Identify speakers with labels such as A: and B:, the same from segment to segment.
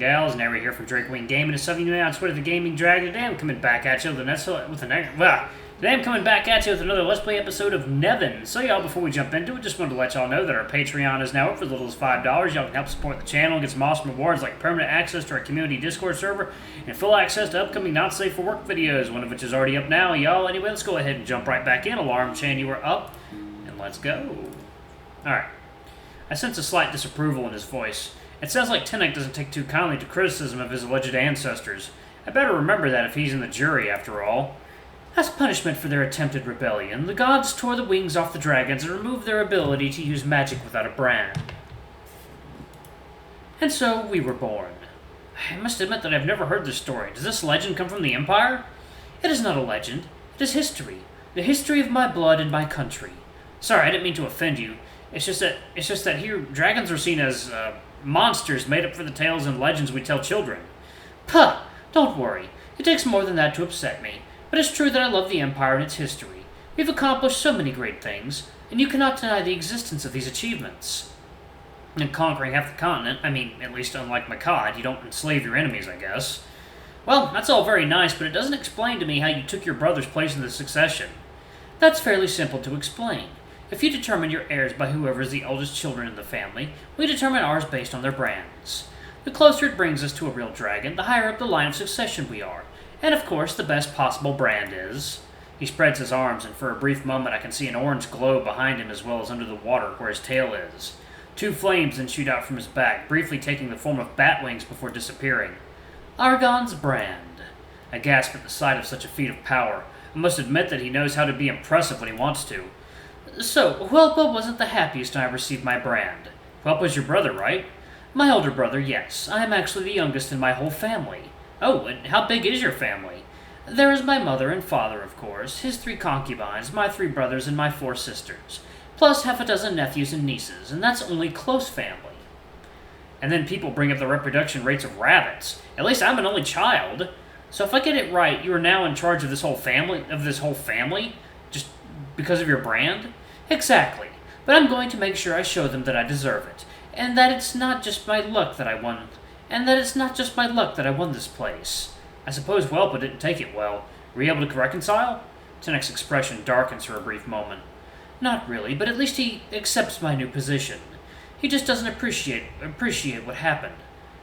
A: gals. Now we're here from Drake Wing Gaming. It's something new on Twitter, the Gaming Dragon. Today I'm coming back at you with another Let's Play episode of NeveN. So y'all, before we jump into it, just wanted to let y'all know that our Patreon is now up for as little as $5. Y'all can help support the channel and get some awesome rewards like permanent access to our community Discord server and full access to upcoming not safe for work videos, one of which is already up now, y'all. Anyway, let's go ahead and jump right back in. Alarm chain, you are up, and let's go. Alright. I sense a slight disapproval in his voice. It sounds like Tenoch doesn't take too kindly to criticism of his alleged ancestors. I better remember that if he's in the jury, after all. As punishment for their attempted rebellion, the gods tore the wings off the dragons and removed their ability to use magic without a brand. And so we were born. I must admit that I've never heard this story. Does this legend come from the Empire? It is not a legend. It is history. The history of my blood and my country. Sorry, I didn't mean to offend you. It's just that here, dragons are seen as, monsters made up for the tales and legends we tell children. Puh! Don't worry. It takes more than that to upset me. But it's true that I love the Empire and its history. We've accomplished so many great things, and you cannot deny the existence of these achievements. And conquering half the continent, I mean, at least unlike Makad, you don't enslave your enemies, I guess. Well, that's all very nice, but it doesn't explain to me how you took your brother's place in the succession. That's fairly simple to explain. If you determine your heirs by whoever is the eldest children in the family, we determine ours based on their brands. The closer it brings us to a real dragon, the higher up the line of succession we are. And of course, the best possible brand is. He spreads his arms, and for a brief moment I can see an orange glow behind him as well as under the water where his tail is. Two flames then shoot out from his back, briefly taking the form of bat wings before disappearing. Argon's brand. I gasp at the sight of such a feat of power. I must admit that he knows how to be impressive when he wants to. So, Whelpa wasn't the happiest when I received my brand. Whelpa's your brother, right? My older brother, yes. I am actually the youngest in my whole family. Oh, and how big is your family? There is my mother and father, of course, his 3 concubines, my 3 brothers, and my 4 sisters, plus half a dozen nephews and nieces, and that's only close family. And then people bring up the reproduction rates of rabbits. At least I'm an only child. So if I get it right, you are now in charge of this whole family? Just because of your brand? Exactly. But I'm going to make sure I show them that I deserve it, and that it's not just my luck that I won this place. I suppose Whelpa didn't take it well. Were you able to reconcile? Tenoch's expression darkens for a brief moment. Not really, but at least he accepts my new position. He just doesn't appreciate what happened,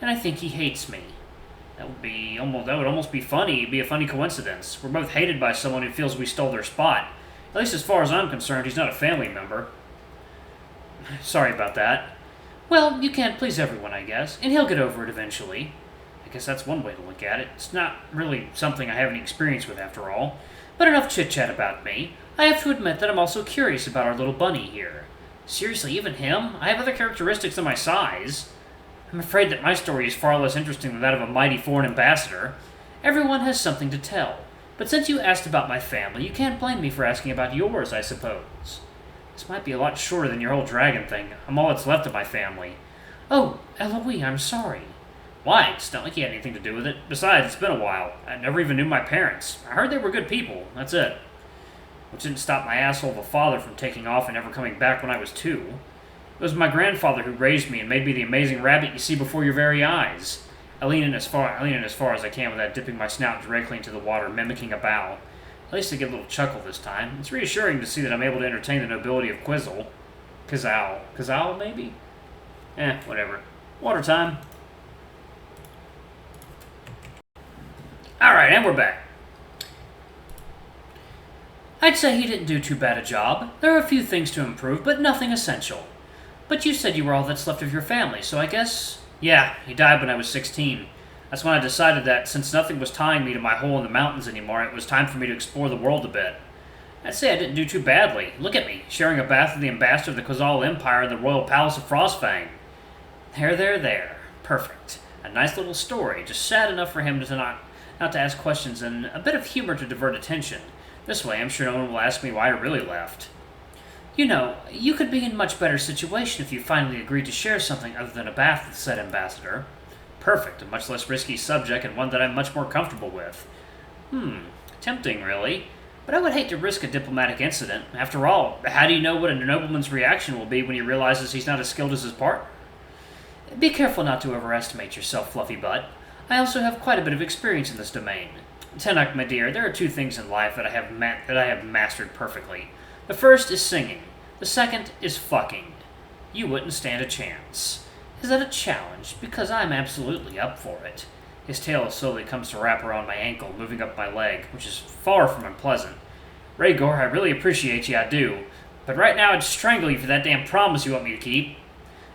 A: and I think he hates me. That would almost be funny. It'd be a funny coincidence. We're both hated by someone who feels we stole their spot. At least as far as I'm concerned, he's not a family member. Sorry about that. Well, you can't please everyone, I guess, and he'll get over it eventually. I guess that's one way to look at it. It's not really something I have any experience with, after all. But enough chit-chat about me. I have to admit that I'm also curious about our little bunny here. Seriously, even him? I have other characteristics than my size. I'm afraid that my story is far less interesting than that of a mighty foreign ambassador. Everyone has something to tell. But since you asked about my family, you can't blame me for asking about yours, I suppose. This might be a lot shorter than your whole dragon thing. I'm all that's left of my family. Oh, Ellois, I'm sorry. Why? It's not like you had anything to do with it. Besides, it's been a while. I never even knew my parents. I heard they were good people. That's it. Which didn't stop my asshole of a father from taking off and never coming back when I was 2. It was my grandfather who raised me and made me the amazing rabbit you see before your very eyes. I lean in as far as I can without dipping my snout directly into the water, mimicking a bow. At least I get a little chuckle this time. It's reassuring to see that I'm able to entertain the nobility of Kazal, maybe? Whatever. Water time. Alright, and we're back. I'd say he didn't do too bad a job. There are a few things to improve, but nothing essential. But you said you were all that's left of your family, so I guess... Yeah, he died when I was 16. That's when I decided that, since nothing was tying me to my hole in the mountains anymore, it was time for me to explore the world a bit. I'd say I didn't do too badly. Look at me, sharing a bath with the ambassador of the Kazal Empire in the royal palace of Frostfang. There. Perfect. A nice little story, just sad enough for him to not to ask questions and a bit of humor to divert attention. This way, I'm sure no one will ask me why I really left. You know, you could be in a much better situation if you finally agreed to share something other than a bath with said ambassador. Perfect, a much less risky subject and one that I'm much more comfortable with. Tempting, really. But I would hate to risk a diplomatic incident. After all, how do you know what a nobleman's reaction will be when he realizes he's not as skilled as his partner? Be careful not to overestimate yourself, Fluffy Butt. I also have quite a bit of experience in this domain. Tenoch, my dear, there are two things in life that I have mastered perfectly. The first is singing. The second is fucking. You wouldn't stand a chance. Is that a challenge? Because I'm absolutely up for it. His tail slowly comes to wrap around my ankle, moving up my leg, which is far from unpleasant. Rhaegor, I really appreciate you, I do. But right now I'd strangle you for that damn promise you want me to keep.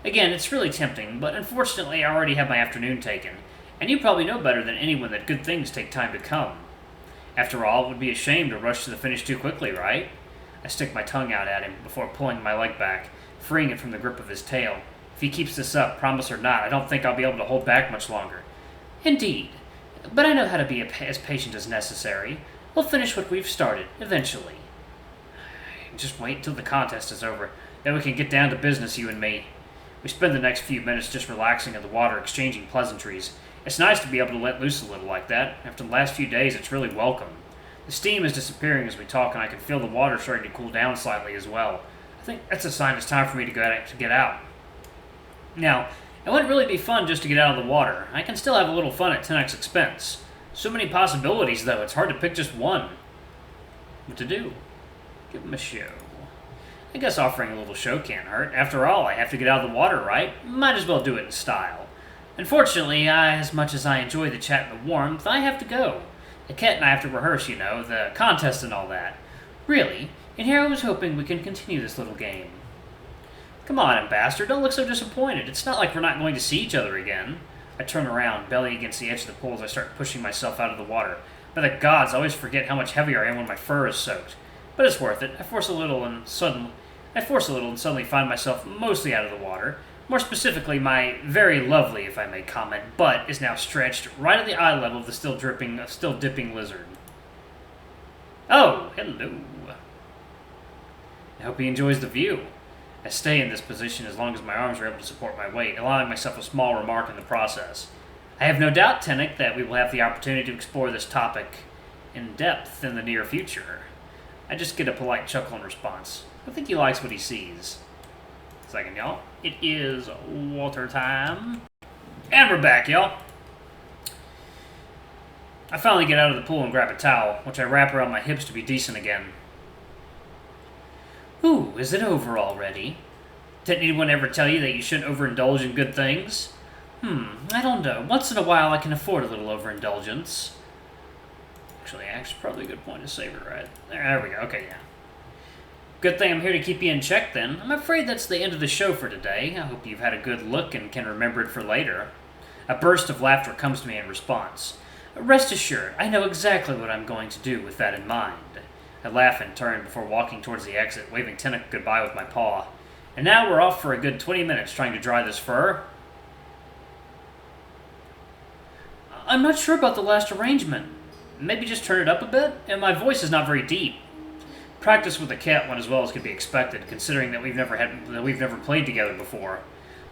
A: Again, it's really tempting, but unfortunately I already have my afternoon taken, and you probably know better than anyone that good things take time to come. After all, it would be a shame to rush to the finish too quickly, right? I stick my tongue out at him before pulling my leg back, freeing it from the grip of his tail. If he keeps this up, promise or not, I don't think I'll be able to hold back much longer. Indeed. But I know how to be as patient as necessary. We'll finish what we've started, eventually. Just wait until the contest is over. Then we can get down to business, you and me. We spend the next few minutes just relaxing in the water, exchanging pleasantries. It's nice to be able to let loose a little like that. After the last few days, it's really welcome. The steam is disappearing as we talk, and I can feel the water starting to cool down slightly as well. I think that's a sign it's time for me to get out. Now, it wouldn't really be fun just to get out of the water. I can still have a little fun at Tenoch's expense. So many possibilities, though, it's hard to pick just one. What to do? Give him a show. I guess offering a little show can't hurt. After all, I have to get out of the water, right? Might as well do it in style. Unfortunately, as much as I enjoy the chat and the warmth, I have to go. The cat and I have to rehearse, you know, the contest and all that. Really? And here I was hoping we can continue this little game. Come on, Ambassador, don't look so disappointed. It's not like we're not going to see each other again. I turn around, belly against the edge of the pool as I start pushing myself out of the water. By the gods, I always forget how much heavier I am when my fur is soaked. But it's worth it. I force a little and suddenly find myself mostly out of the water. More specifically, my very lovely, if I may comment, butt is now stretched right at the eye level of the still dipping lizard. Oh, hello. I hope he enjoys the view. I stay in this position as long as my arms are able to support my weight, allowing myself a small remark in the process. I have no doubt, Tenoch, that we will have the opportunity to explore this topic in depth in the near future. I just get a polite chuckle in response. I think he likes what he sees. Second, y'all. It is water time. And we're back, y'all. I finally get out of the pool and grab a towel, which I wrap around my hips to be decent again. Ooh, is it over already? Didn't anyone ever tell you that you shouldn't overindulge in good things? I don't know. Once in a while I can afford a little overindulgence. Actually, probably a good point to save it right there. We go. Okay, yeah. Good thing I'm here to keep you in check, then. I'm afraid that's the end of the show for today. I hope you've had a good look and can remember it for later. A burst of laughter comes to me in response. Rest assured, I know exactly what I'm going to do with that in mind. I laugh and turn before walking towards the exit, waving Tenoch goodbye with my paw. And now we're off for a good 20 minutes trying to dry this fur. I'm not sure about the last arrangement. Maybe just turn it up a bit? And my voice is not very deep. Practice with a cat went as well as could be expected, considering that we've never played together before.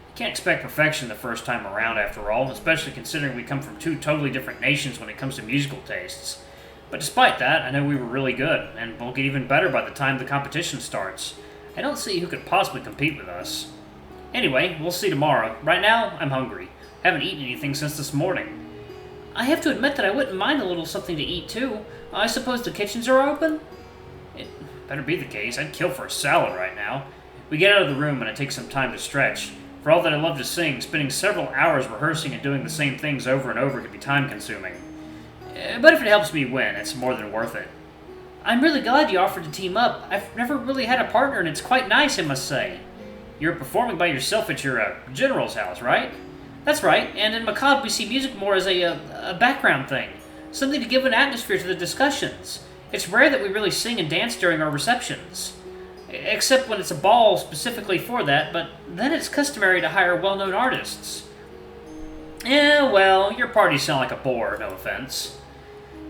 A: You can't expect perfection the first time around, after all, especially considering we come from two totally different nations when it comes to musical tastes. But despite that, I know we were really good, and we'll get even better by the time the competition starts. I don't see who could possibly compete with us. Anyway, we'll see tomorrow. Right now, I'm hungry. Haven't eaten anything since this morning. I have to admit that I wouldn't mind a little something to eat, too. I suppose the kitchens are open? It better be the case. I'd kill for a salad right now. We get out of the room, and I take some time to stretch. For all that I love to sing, spending several hours rehearsing and doing the same things over and over can be time-consuming. But if it helps me win, it's more than worth it. I'm really glad you offered to team up. I've never really had a partner, and it's quite nice, I must say. You're performing by yourself at your general's house, right? That's right, and in Macabre we see music more as a background thing. Something to give an atmosphere to the discussions. It's rare that we really sing and dance during our receptions. Except when it's a ball specifically for that, but then it's customary to hire well-known artists. Well, your parties sound like a bore, no offense.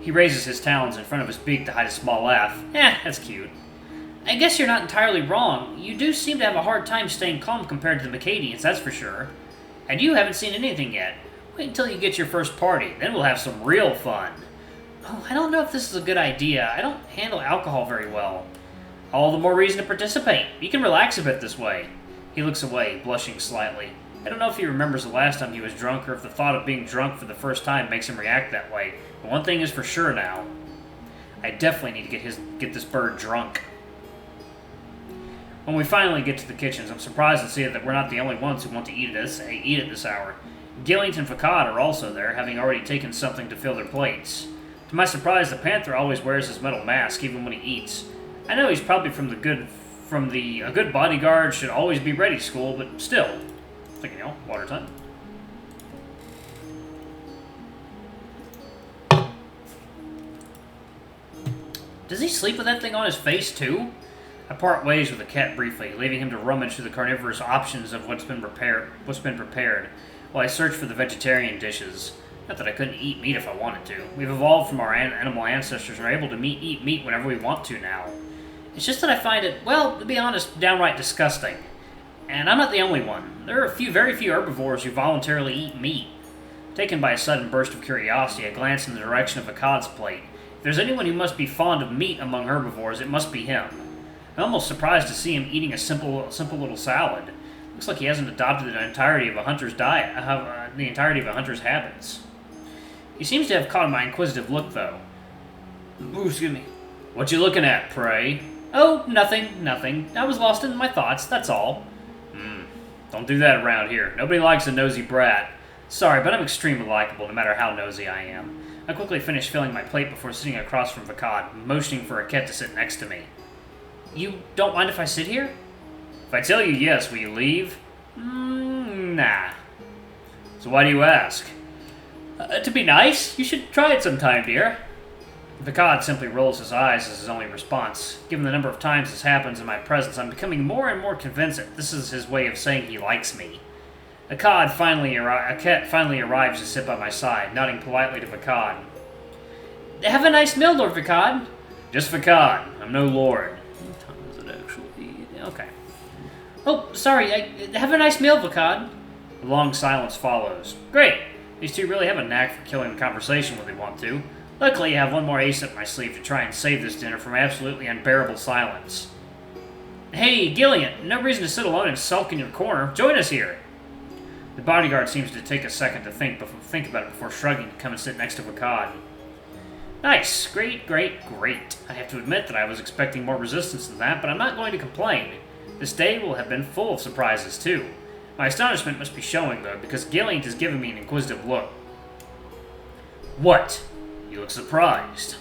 A: He raises his talons in front of his beak to hide a small laugh. That's cute. I guess you're not entirely wrong. You do seem to have a hard time staying calm compared to the Macadians, that's for sure. And you haven't seen anything yet. Wait until you get your first party, then we'll have some real fun. Oh, I don't know if this is a good idea. I don't handle alcohol very well. All the more reason to participate. You can relax a bit this way. He looks away, blushing slightly. I don't know if he remembers the last time he was drunk or if the thought of being drunk for the first time makes him react that way. But one thing is for sure now. I definitely need to get this bird drunk. When we finally get to the kitchens, I'm surprised to see that we're not the only ones who want to eat at this hour. Gilliant and Facade are also there, having already taken something to fill their plates. To my surprise, the panther always wears his metal mask, even when he eats. I know he's probably a good bodyguard should always be ready school, but still. It's like, water time. Does he sleep with that thing on his face, too? I part ways with the cat briefly, leaving him to rummage through the carnivorous options of what's been prepared, while I search for the vegetarian dishes. Not that I couldn't eat meat if I wanted to. We've evolved from our animal ancestors and are able to eat meat whenever we want to now. It's just that I find it, well, to be honest, downright disgusting. And I'm not the only one. There are very few herbivores who voluntarily eat meat. Taken by a sudden burst of curiosity, I glance in the direction of Akkad's plate. If there's anyone who must be fond of meat among herbivores, it must be him. I'm almost surprised to see him eating a simple little salad. Looks like he hasn't adopted the entirety of a hunter's diet, the entirety of a hunter's habits. He seems to have caught my inquisitive look, though. Ooh, excuse me. What you looking at, pray? Oh, nothing. I was lost in my thoughts, that's all. Don't do that around here. Nobody likes a nosy brat. Sorry, but I'm extremely likable, no matter how nosy I am. I quickly finished filling my plate before sitting across from Vakad, motioning for Akhet to sit next to me. You don't mind if I sit here? If I tell you yes, will you leave? Nah. So why do you ask? To be nice. You should try it sometime, dear. Vakad simply rolls his eyes as his only response. Given the number of times this happens in my presence, I'm becoming more and more convinced that this is his way of saying he likes me. Akhet finally arrives to sit by my side, nodding politely to Vakad. Have a nice meal, Lord Vakad. Just Vakad. I'm no lord. What time is it actually? Okay. Oh, sorry. Have a nice meal, Vakad. A long silence follows. Great. These two really have a knack for killing the conversation when they want to. Luckily, I have one more ace up my sleeve to try and save this dinner from absolutely unbearable silence. Hey, Gilliant, no reason to sit alone and sulk in your corner. Join us here. The bodyguard seems to take a second to think about it before shrugging to come and sit next to Vakad. Nice. Great. I have to admit that I was expecting more resistance than that, but I'm not going to complain. This day will have been full of surprises, too. My astonishment must be showing, though, because Gilliant is giving me an inquisitive look. What? You look surprised.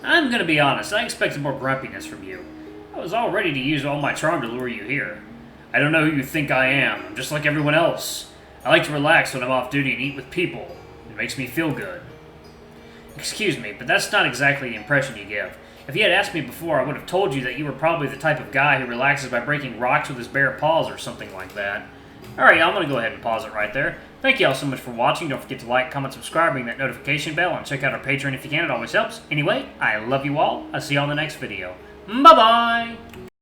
A: I'm going to be honest, I expected more grumpiness from you. I was all ready to use all my charm to lure you here. I don't know who you think I am. I'm just like everyone else. I like to relax when I'm off duty and eat with people. It makes me feel good. Excuse me, but that's not exactly the impression you give. If you had asked me before, I would have told you that you were probably the type of guy who relaxes by breaking rocks with his bare paws or something like that. Alright, I'm going to go ahead and pause it right there. Thank you all so much for watching. Don't forget to like, comment, subscribe, ring that notification bell, and check out our Patreon if you can. It always helps. Anyway, I love you all. I'll see you on the next video. Bye-bye!